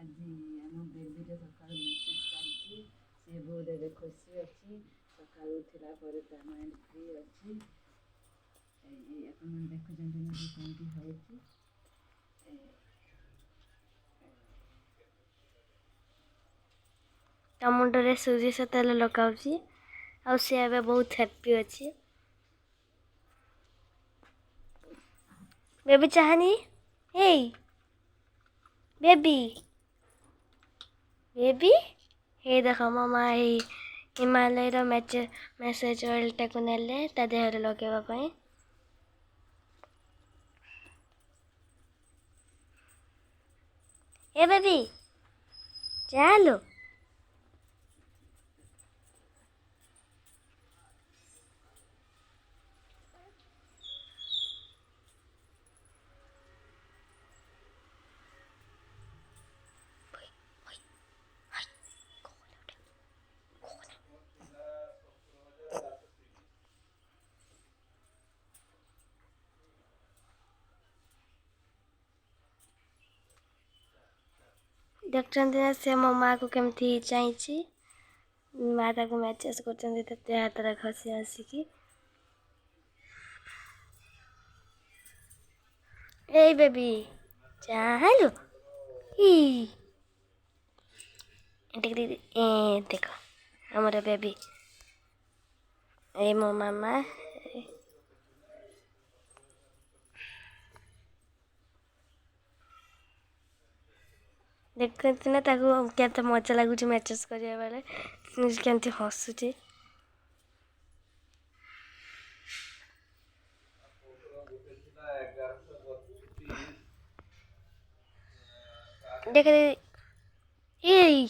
ଆଜି ଆମ ବେବିଟା ସକାଳୁ ମେସେଜ୍ ଚାଲିଛି, ସେ ବହୁତ ଏବେ ଖୁସି ଅଛି। ସକାଳୁ ଉଠିଲା ପରେ ତା ମାଇଣ୍ଡ ଫ୍ରି ଅଛି। ଆପଣ ଦେଖୁଛନ୍ତି ନା କେମିତି ହେଉଛି। ତା ମୁଣ୍ଡରେ ସୋରିଷ ତେଲ ଲଗାଉଛି ଆଉ ସେ ଏବେ ବହୁତ ହ୍ୟାପି ଅଛି। ବେବି ଚାହାନି, ହେଇ ବେବି ବେବି ହେଇ ଦେଖ ମୋ ମା ଏଇ ହିମାଲୟର ମେସେଜ୍ ଅଏଲ୍ଟାକୁ ନେଲେ ତା ଦେହରେ ଲଗାଇବା ପାଇଁ। ଏ ବେବି ଚାଲୋ। ଦେଖୁଛନ୍ତି ନା ସେ ମୋ ମାଆକୁ କେମିତି ଚାହିଁଛି। ମା ତାକୁ ମ୍ୟାଚେସ୍ କରୁଛନ୍ତି ତା ହାତରେ ଘଷି ଆସିକି। ଏଇ ବେବି ଚାଲୋ। ଦେଖ ଆମର ବେବି, ଏଇ ମୋ ମାମା। ଦେଖନ୍ତି ନା ତାକୁ କେତେ ମଜା ଲାଗୁଛି ମ୍ୟାଚେସ୍ କରିବା ବେଳେ, କେମିତି ହସୁଛି। ଦେଖ ଏଇ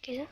କିସ